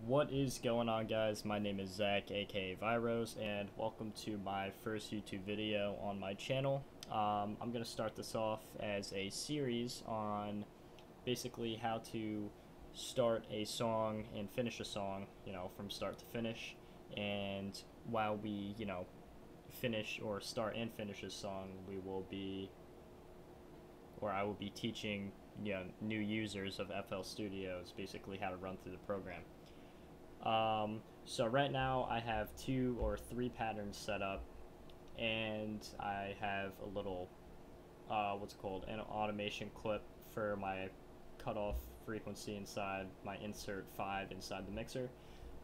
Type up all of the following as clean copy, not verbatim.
What is going on, guys? My name is Zach, aka Viros, and welcome to my first YouTube video on my channel. I'm going to start this off as a series on basically how to start a song and finish a song, from start to finish. And while we, finish or start and finish a song, I will be teaching new users of FL Studios basically how to run through the program. So right now I have 2 or 3 patterns set up, and I have a little an automation clip for my cutoff frequency inside my insert 5 inside the mixer.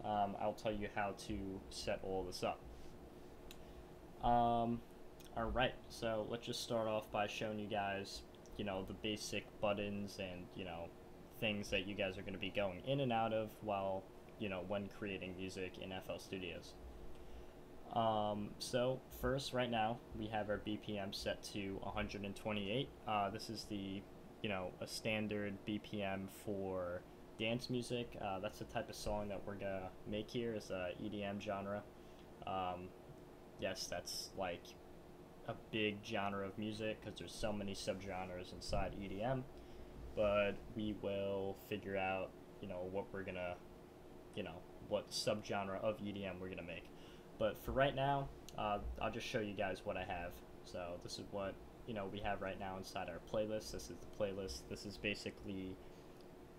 I'll tell you how to set all this up. Alright, so let's just start off by showing you guys the basic buttons and things that you guys are going to be going in and out of while when creating music in FL Studios. So first, right now, we have our BPM set to 128. This is the, a standard BPM for dance music. That's the type of song that we're gonna make here, is a EDM genre. Yes, that's like a big genre of music because there's so many subgenres inside EDM, but we will figure out, what we're gonna what subgenre of EDM we're gonna make. But for right now, I'll just show you guys what I have. So this is what we have right now inside our playlist. This is the playlist. This is basically,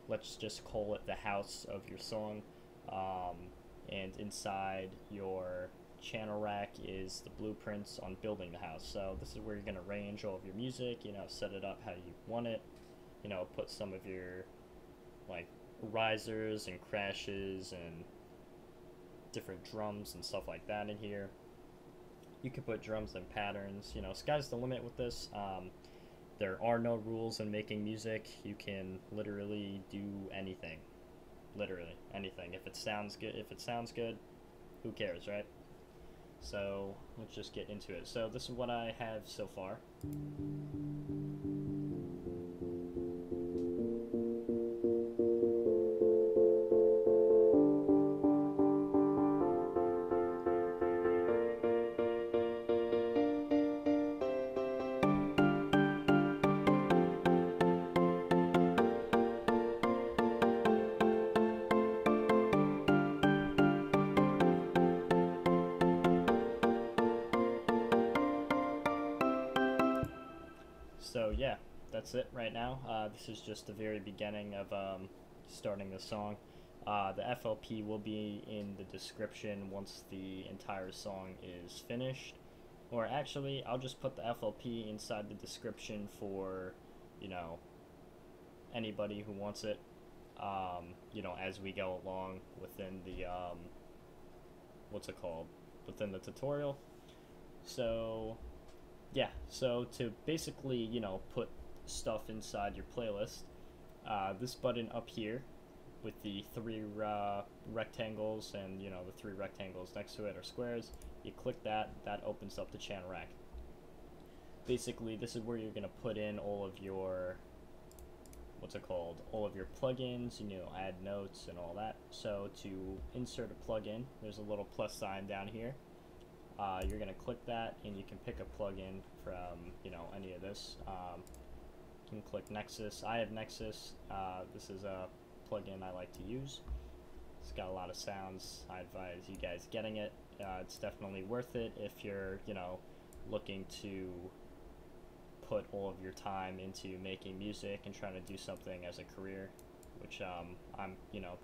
let's just call it the house of your song, and inside your channel rack is the blueprints on building the house. So this is where you're gonna arrange all of your music, set it up how you want it, put some of your like risers and crashes and different drums and stuff like that in here. You can put drums and patterns, sky's the limit with this. There are no rules in making music. You can literally do anything, literally anything. If it sounds good, who cares, right? So let's just get into it. So this is what I have so far. So yeah, that's it right now. This is just the very beginning of starting the song. The FLP will be in the description once the entire song is finished. Or actually, I'll just put the FLP inside the description for, anybody who wants it, as we go along within the, within the tutorial. So yeah, so to basically, put stuff inside your playlist, this button up here with the 3 rectangles and, the 3 rectangles next to it are squares, you click that, that opens up the channel rack. Basically, this is where you're going to put in all of your, all of your plugins, add notes and all that. So to insert a plugin, there's a little plus sign down here. You're going to click that, and you can pick a plugin from, any of this. You can click Nexus. I have Nexus. This is a plugin I like to use. It's got a lot of sounds. I advise you guys getting it. It's definitely worth it if you're, looking to put all of your time into making music and trying to do something as a career, which I'm,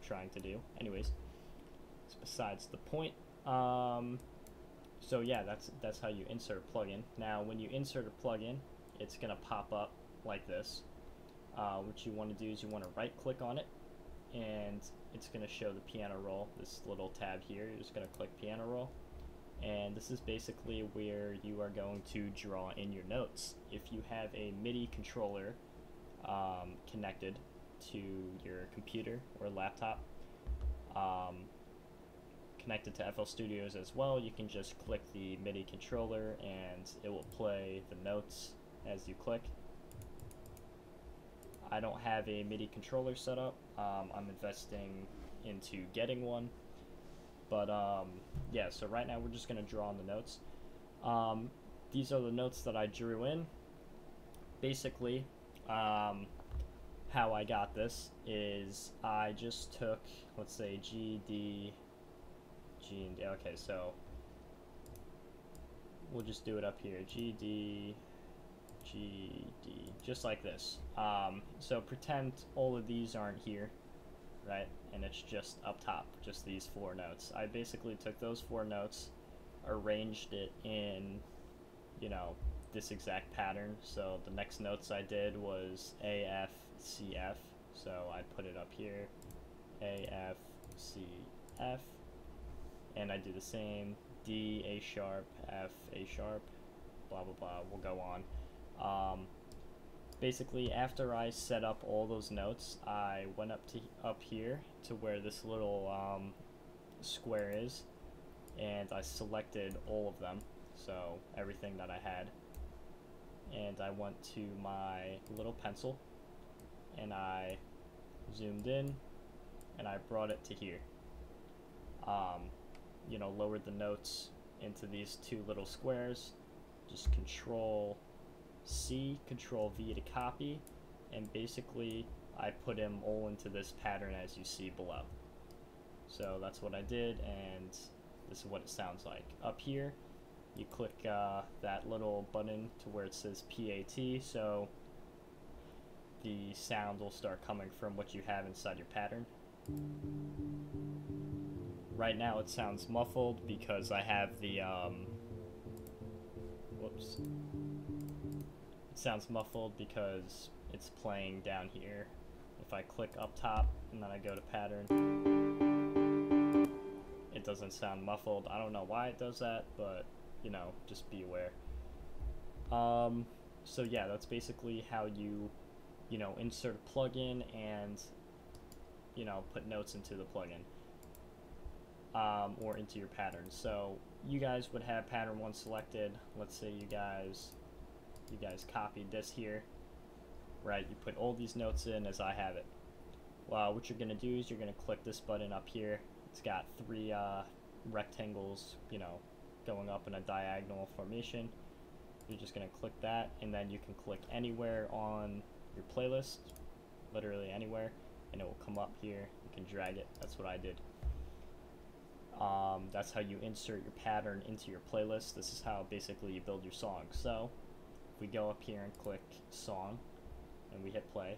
trying to do. Anyways, it's besides the point. So yeah, that's how you insert a plugin. Now, when you insert a plugin, it's gonna pop up like this. What you want to do is you want to right-click on it, and it's gonna show the piano roll. This little tab here, you're just gonna click piano roll, and this is basically where you are going to draw in your notes. If you have a MIDI controller connected to your computer or laptop, connected to FL Studios as well, you can just click the MIDI controller and it will play the notes as you click. I don't have a MIDI controller set up. I'm investing into getting one. But yeah, so right now we're just going to draw on the notes. These are the notes that I drew in. Basically, how I got this is I just took, let's say, G, D, G, and D. Okay, so we'll just do it up here. G, D, G, D, just like this. So pretend all of these aren't here, right? And it's just up top, just these 4 notes. I basically took those 4 notes, arranged it in, you know, this exact pattern. So the next notes I did was A, F, C, F. So I put it up here, A, F, C, F. And I do the same, D, A sharp, F, A sharp, blah, blah, blah. We'll go on. Basically, after I set up all those notes, I went up here to where this little square is, and I selected all of them, so everything that I had. And I went to my little pencil, and I zoomed in, and I brought it to here. You know, lowered the notes into these 2 little squares, just Control C, Control V to copy, and basically I put them all into this pattern as you see below. So that's what I did, and this is what it sounds like. Up here, you click that little button to where it says PAT, so the sound will start coming from what you have inside your pattern. Right now it sounds muffled because I have the, whoops. It sounds muffled because it's playing down here. If I click up top and then I go to pattern, it doesn't sound muffled. I don't know why it does that, but, you know, just be aware. So yeah, that's basically how you know, insert a plugin and, you know, put notes into the plugin. Or into your pattern. So you guys would have pattern 1 selected. Let's say you guys copied this here, right? You put all these notes in as I have it. Well, what you're gonna do is you're gonna click this button up here. It's got 3 rectangles, you know, going up in a diagonal formation. You're just gonna click that, and then you can click anywhere on your playlist, literally anywhere, and it will come up here. You can drag it. That's what I did. That's how you insert your pattern into your playlist. This is how basically you build your song. So if we go up here and click song and we hit play,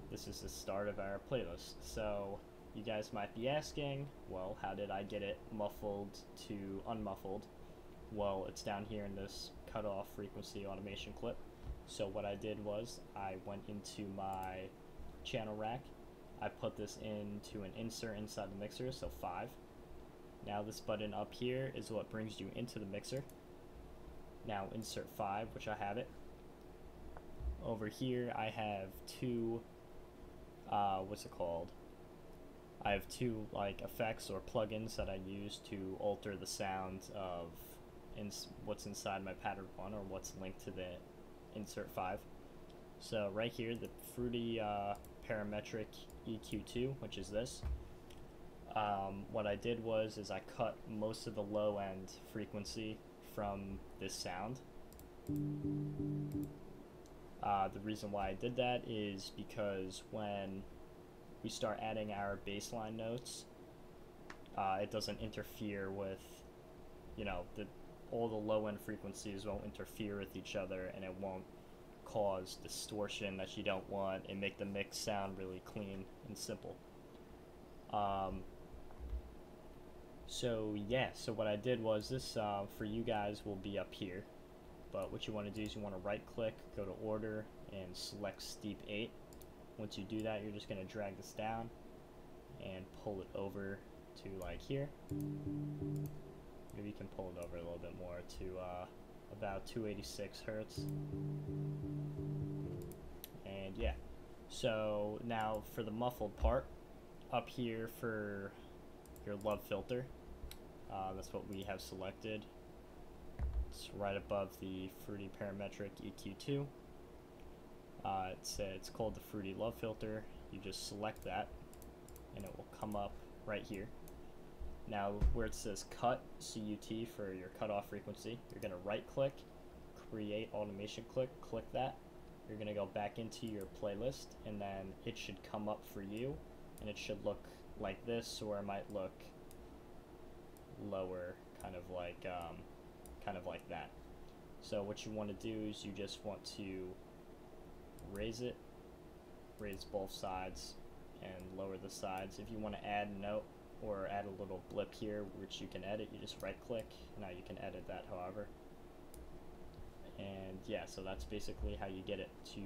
this is the start of our playlist. So you guys might be asking, well, how did I get it muffled to unmuffled? Well, it's down here in this cutoff frequency automation clip. So what I did was I went into my channel rack. I put this into an insert inside the mixer, so 5. Now this button up here is what brings you into the mixer. Now insert 5, which I have it. Over here I have 2, what's it called? I have 2 like effects or plugins that I use to alter the sound of what's inside my pattern 1 or what's linked to the insert 5. So right here, the Fruity Parametric EQ2, which is this. What I did was I cut most of the low end frequency from this sound. The reason why I did that is because when we start adding our bassline notes, it doesn't interfere with, you know, all the low end frequencies won't interfere with each other, and it won't cause distortion that you don't want and make the mix sound really clean and simple. So yeah, so what I did was this for you guys will be up here, but what you want to do is you want to right click, go to order, and select Steep 8. Once you do that, you're just going to drag this down and pull it over to like here. Maybe you can pull it over a little bit more to about 286 hertz. And yeah, so now for the muffled part, up here for your love filter, that's what we have selected. It's right above the Fruity Parametric EQ2. It's called the Fruity Love Filter. You just select that, and it will come up right here. Now, where it says cut, CUT for your cutoff frequency, you're going to right click, create automation click that. You're going to go back into your playlist, and then it should come up for you, and it should look like this, or it might look lower, kind of like that. So what you want to do is you just want to raise both sides, and lower the sides. If you want to add a note or add a little blip here, which you can edit, you just right click. Now you can edit that however. And yeah, so that's basically how you get it to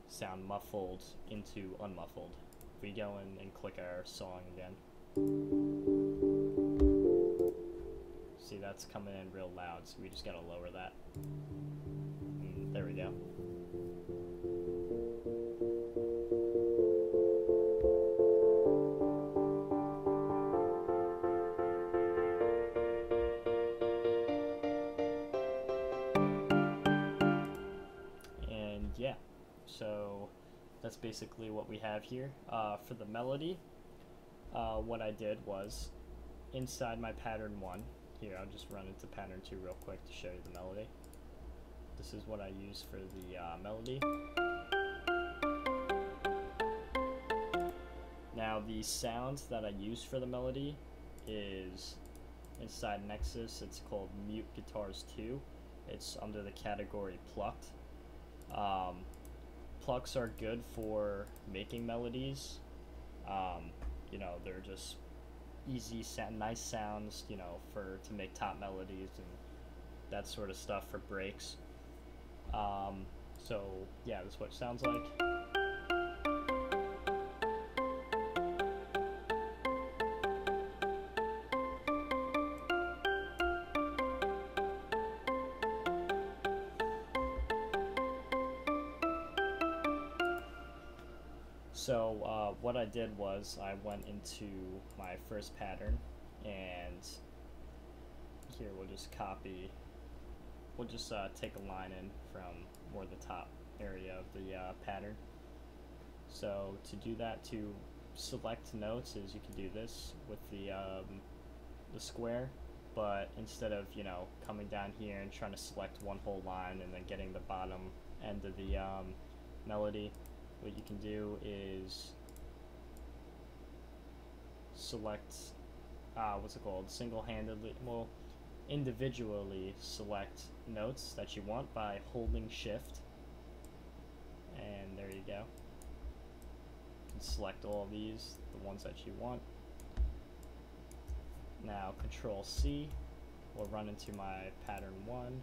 sound muffled into unmuffled. If we go in and click our song again, see, that's coming in real loud, so we just gotta lower that. And there we go. And yeah, so that's basically what we have here. For the melody, what I did was, inside my pattern 1, here, I'll just run into pattern 2 real quick to show you the melody. This is what I use for the melody. Now, the sound that I use for the melody is inside Nexus. It's called Mute Guitars 2. It's under the category Plucked. Plucks are good for making melodies. You know, they're just easy, nice sounds, you know, to make top melodies and that sort of stuff for breaks. So yeah, this is what it sounds like. So what I did was I went into my first pattern, and here we'll just take a line in from more the top area of the pattern. So to do that, to select notes, is you can do this with the square, but instead of, you know, coming down here and trying to select one whole line and then getting the bottom end of the melody, what you can do is select, single-handedly, well, individually select notes that you want by holding shift, and there you go. You can select all of these, the ones that you want. Now Control C will run into my pattern 1.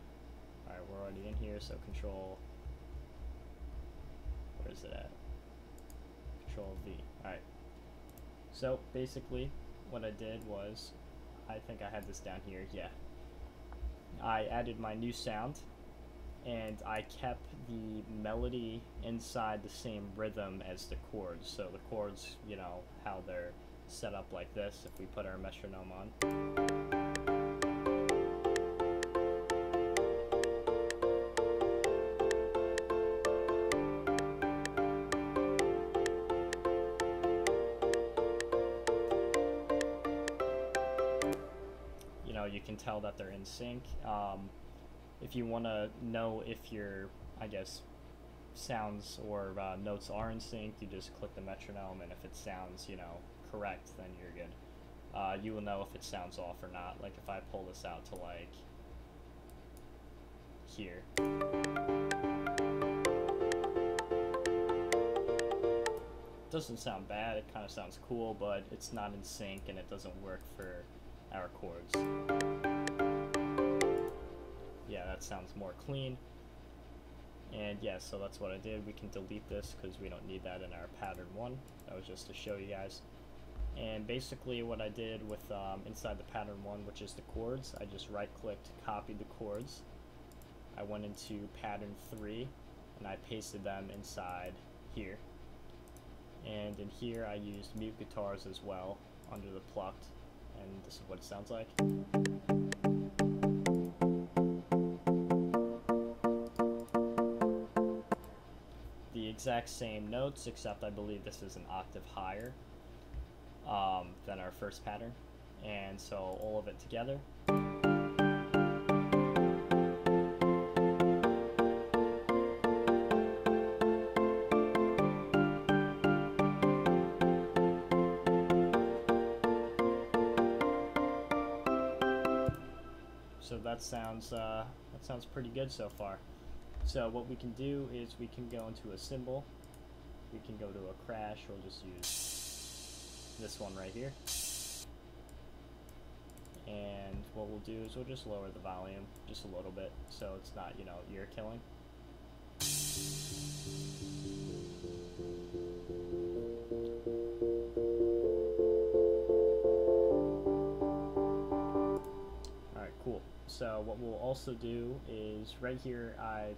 Alright, we're already in here, so Control, where is it at? Control V. Alright. So basically what I did was, I think I had this down here, yeah. I added my new sound, and I kept the melody inside the same rhythm as the chords. So the chords, you know, how they're set up like this, if we put our metronome on. You can tell that they're in sync. If you want to know if your, I guess, sounds or notes are in sync, you just click the metronome, and if it sounds, you know, correct, then you're good. You will know if it sounds off or not. Like if I pull this out to like here. It doesn't sound bad, it kind of sounds cool, but it's not in sync and it doesn't work for our chords. Yeah, that sounds more clean. And yeah, so that's what I did. We can delete this because we don't need that in our pattern 1. That was just to show you guys. And basically what I did with inside the pattern 1, which is the chords, I just right clicked, copied the chords. I went into pattern 3 and I pasted them inside here. And in here I used mute guitars as well under the plucked. And this is what it sounds like. exact same notes, except I believe this is an octave higher than our first pattern. And so all of it together. So that sounds pretty good so far. So what we can do is we can go into a cymbal, we can go to a crash, we'll just use this one right here. And what we'll do is we'll just lower the volume just a little bit so it's not, you know, ear killing. Alright, cool. So what we'll also do is right here I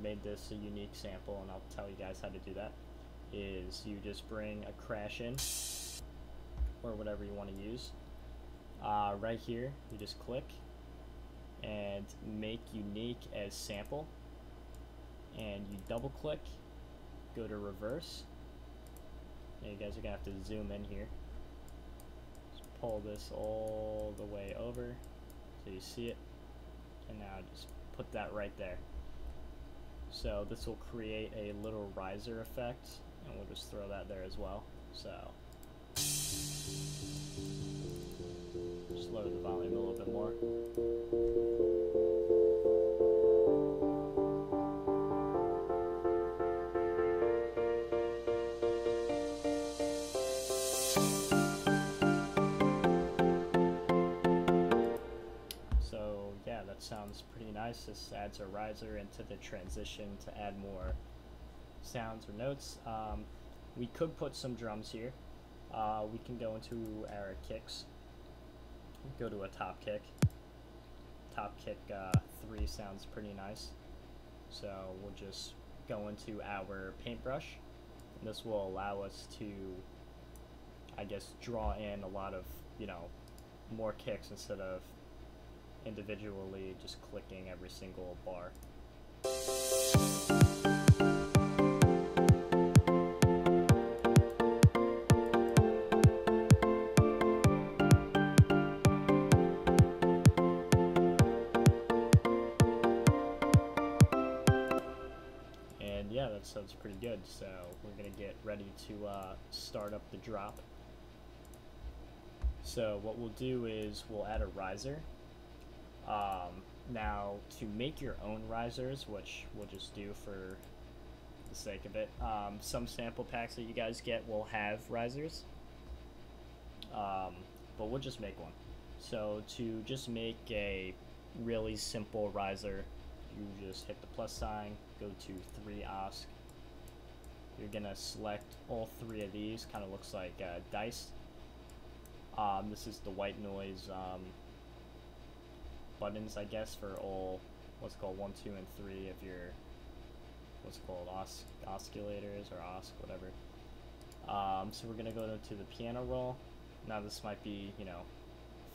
made this a unique sample, and I'll tell you guys how to do that. Is you just bring a crash in or whatever you want to use. Right here you just click and make unique as sample, and you double click, go to reverse, and you guys are gonna have to zoom in here. Just pull this all the way over so you see it, and now just put that right there. So this will create a little riser effect, and we'll just throw that there as well. So just lower the volume a little bit more. So yeah, that sounds pretty nice. This adds a riser into the transition to add more sounds or notes. We could put some drums here. We can go into our kicks, go to a top kick. Top kick 3 sounds pretty nice. So we'll just go into our paintbrush, and this will allow us to, I guess, draw in a lot of, you know, more kicks instead of individually just clicking every single bar. And yeah, that sounds pretty good. So we're gonna get ready to start up the drop. So what we'll do is we'll add a riser. Now, to make your own risers, which we'll just do for the sake of it, some sample packs that you guys get will have risers, but we'll just make one. So to just make a really simple riser, you just hit the plus sign, go to 3OSC. You're gonna select all 3 of these, kind of looks like dice. This is the white noise buttons, I guess, for all what's called 1, 2, and 3 of your what's called oscillators or OSC, whatever. So we're gonna go to the piano roll. Now this might be, you know,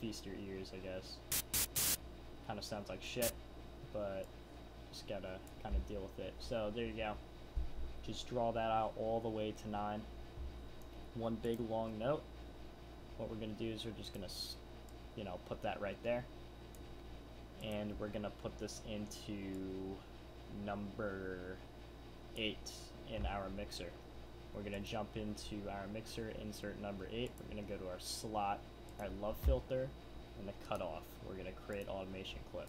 feast your ears, I guess. Kind of sounds like shit, but just gotta kind of deal with it. So there you go. Just draw that out all the way to 9. One big long note. What we're gonna do is we're just gonna, you know, put that right there. And we're gonna put this into number 8 in our mixer. We're gonna jump into our mixer, insert number 8. We're gonna go to our slot, our love filter, and the cutoff. We're gonna create automation clip.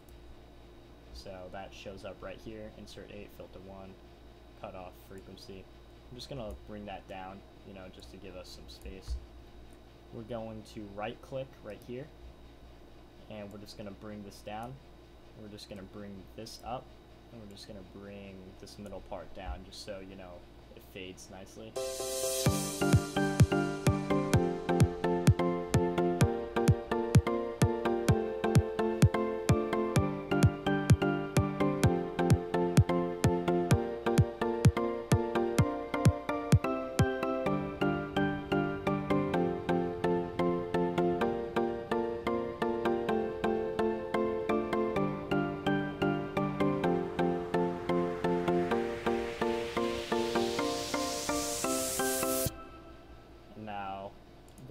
So that shows up right here. Insert 8, filter 1, cutoff frequency. I'm just gonna bring that down, you know, just to give us some space. We're going to right click right here, and we're just gonna bring this down. We're just gonna bring this up, and we're just gonna bring this middle part down, just so, you know, it fades nicely.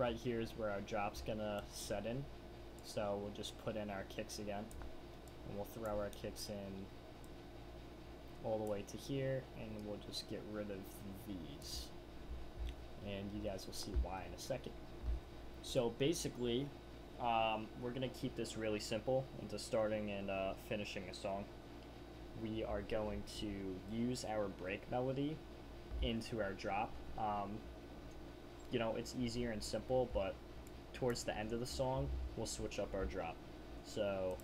right here is where our drop's gonna set in. So we'll just put in our kicks again, and we'll throw our kicks in all the way to here, and we'll just get rid of these. And you guys will see why in a second. So basically, we're gonna keep this really simple into starting and finishing a song. We are going to use our break melody into our drop. You know, it's easier and simple, but towards the end of the song, we'll switch up our drop. So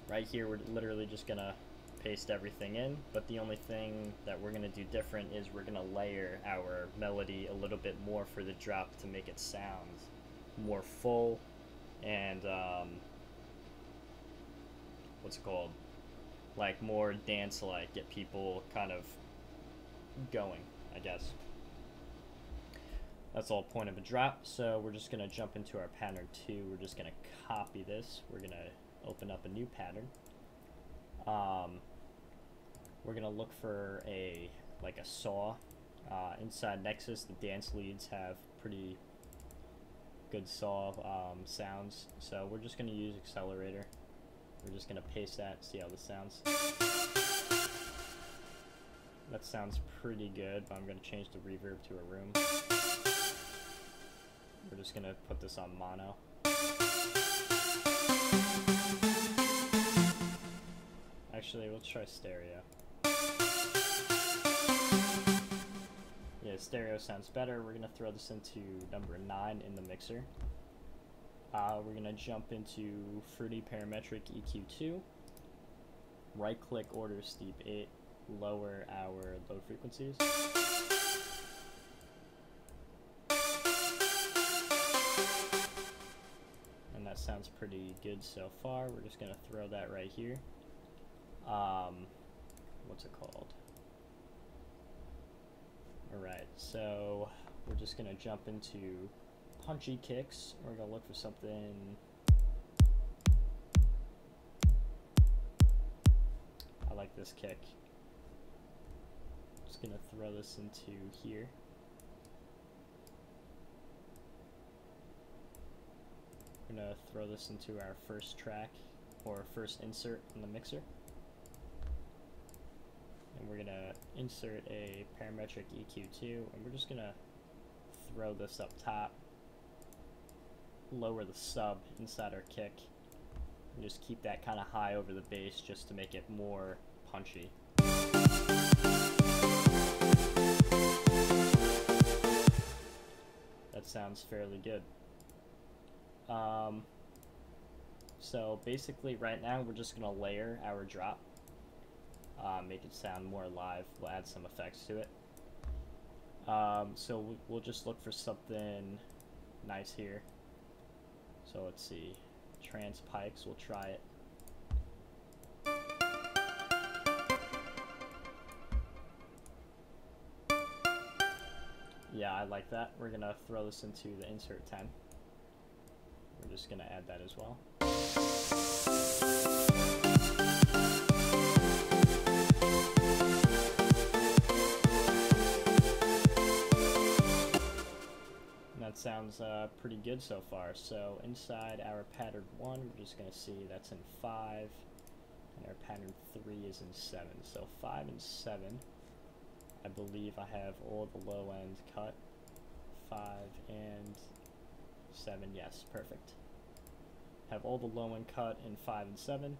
right here, we're literally just gonna paste everything in, but the only thing that we're gonna do different is we're gonna layer our melody a little bit more for the drop to make it sound more full and what's it called, like more dance-like, get people kind of going, I guess. That's all point of a drop. So we're just gonna jump into our pattern 2. We're just gonna copy this. We're gonna open up a new pattern. We're gonna look for a saw. Inside Nexus, the dance leads have pretty good saw sounds. So we're just gonna use Accelerator. We're just gonna paste that, see how this sounds. That sounds pretty good, but I'm gonna change the reverb to a room. We're just gonna put this on mono. Actually, we'll try stereo. Yeah, stereo sounds better. We're gonna throw this into number 9 in the mixer. We're gonna jump into Fruity Parametric EQ2. Right click Order Steep 8, lower our low frequencies. And that sounds pretty good so far. We're just gonna throw that right here. What's it called? Alright, so we're just gonna jump into punchy kicks. We're gonna look for something I like this kick. Just gonna throw this into here. We're gonna throw this into our first track or first insert in the mixer. And we're gonna insert a parametric EQ2, and we're just gonna throw this up top, lower the sub inside our kick, and just keep that kind of high over the bass just to make it more punchy. That sounds fairly good. So basically right now we're just gonna layer our drop. Make it sound more alive. We'll add some effects to it. So we'll just look for something nice here. So let's see, trance pipes, we'll try it. Yeah, I like that. We're gonna throw this into the insert 10. We're just gonna add that as well. That sounds pretty good so far. So inside our pattern 1, we're just going to see that's in 5, and our pattern 3 is in 7. So 5 and 7, I believe I have all the low end cut. 5 and 7, yes, perfect. Have all the low end cut in 5 and 7.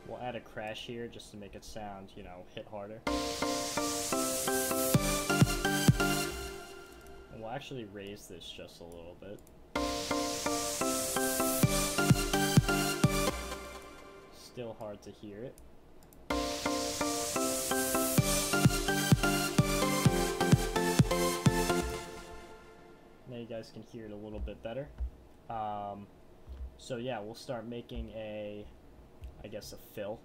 We'll add a crash here just to make it sound, you know, hit harder. And we'll actually raise this just a little bit. Still hard to hear it. Now you guys can hear it a little bit better. So yeah, we'll start making a fill.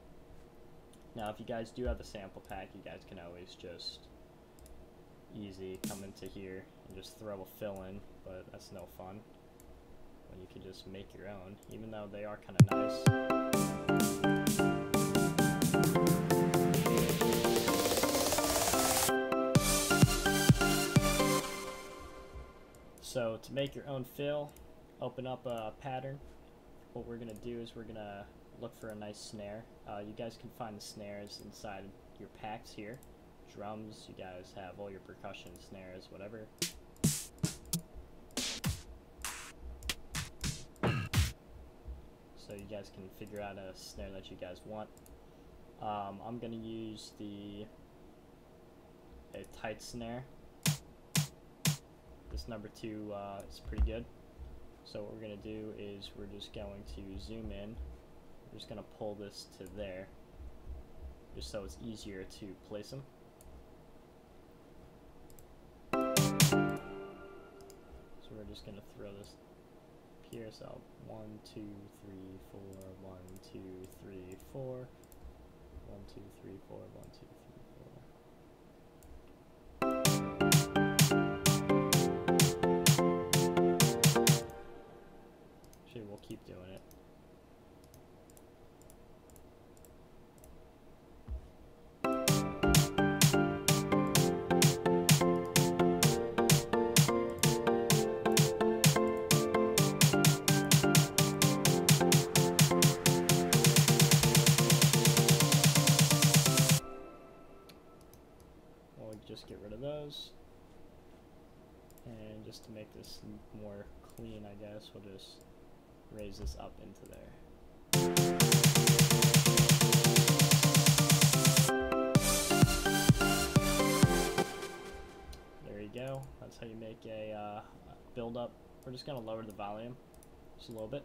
Now if you guys do have the sample pack, you guys can always just easy come into here and just throw a fill in, but that's no fun when you can just make your own, even though they are kind of nice. to make your own fill, open up a pattern. What we're gonna do is we're gonna look for a nice snare. You guys can find the snares inside your packs here. Drums, you guys have all your percussion, snares, whatever. So you guys can figure out a snare that you guys want. I'm gonna use a tight snare. This number 2 is pretty good. So what we're gonna do is we're just going to zoom in. We're just gonna pull this to there, just so it's easier to place them. So we're just gonna throw this here. So 1, 2, 3, 4, 1, 2, 3, 4, 1, 2, 3, 4, 1, 2, 3, 4. Actually, we'll keep doing it. Just get rid of those, and just to make this more clean, I guess we'll just raise this up into there. There you go. That's how you make a build up. We're just gonna lower the volume just a little bit.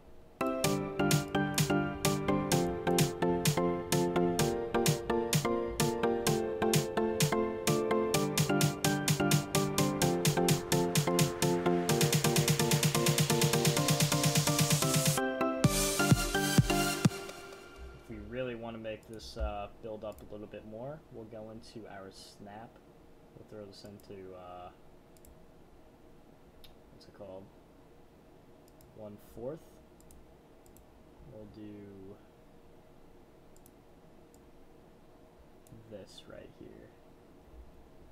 Make this build up a little bit more, we'll go into our snap. We'll throw this into what's it called, 1/4. We'll do this right here.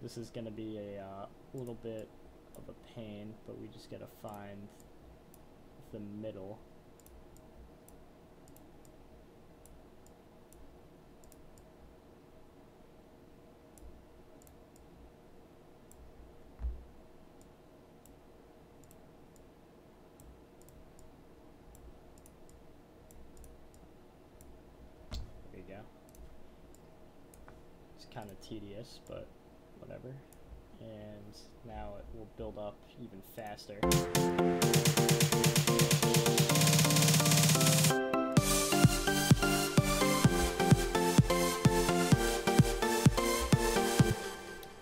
This is gonna be a little bit of a pain, but we just gotta find the middle. Kind of tedious, but whatever. And now it will build up even faster.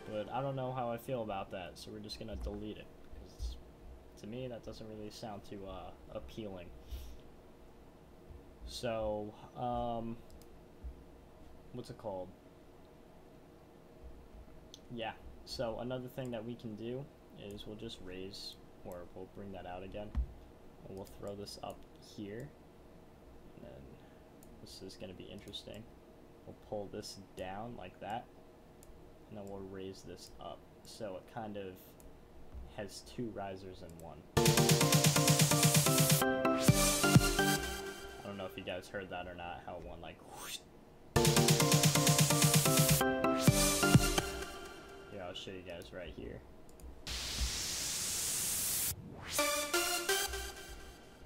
But I don't know how I feel about that, so we're just gonna delete it, because to me that doesn't really sound too appealing. So what's it called? Yeah, so another thing that we can do is we'll just raise, or we'll bring that out again, and we'll throw this up here, and then this is going to be interesting. We'll pull this down like that, and then we'll raise this up, so it kind of has 2 risers in one. I don't know if you guys heard that or not, how one like whoosh. Here, I'll show you guys right here.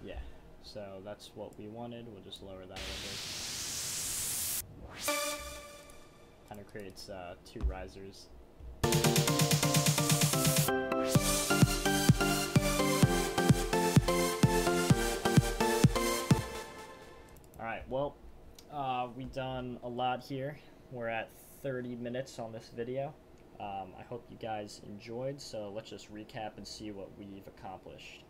Yeah, so that's what we wanted. We'll just lower that a little bit. Kind of creates 2 risers. Alright, well, we've done a lot here. We're at 30 minutes on this video. I hope you guys enjoyed, so let's just recap and see what we've accomplished.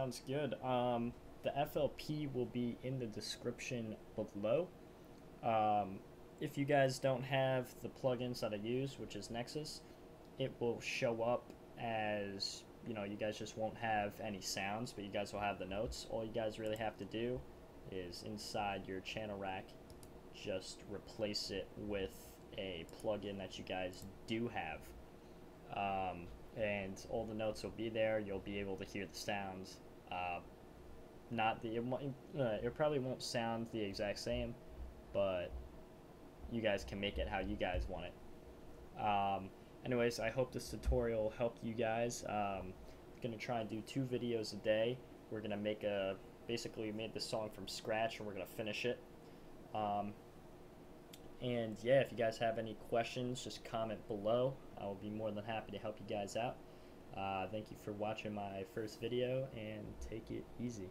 sounds good. The FLP will be in the description below. If you guys don't have the plugins that I use, which is Nexus, it will show up as, you guys just won't have any sounds, but you guys will have the notes. All you guys really have to do is inside your channel rack, just replace it with a plugin that you guys do have. And all the notes will be there. You'll be able to hear the sounds. It probably won't sound the exact same, but you guys can make it how you guys want it. Anyways, I hope this tutorial helped you guys. Gonna try and do 2 videos a day. We're gonna basically made this song from scratch, and we're gonna finish it. And yeah, if you guys have any questions, just comment below. I will be more than happy to help you guys out. Thank you for watching my first video, and take it easy.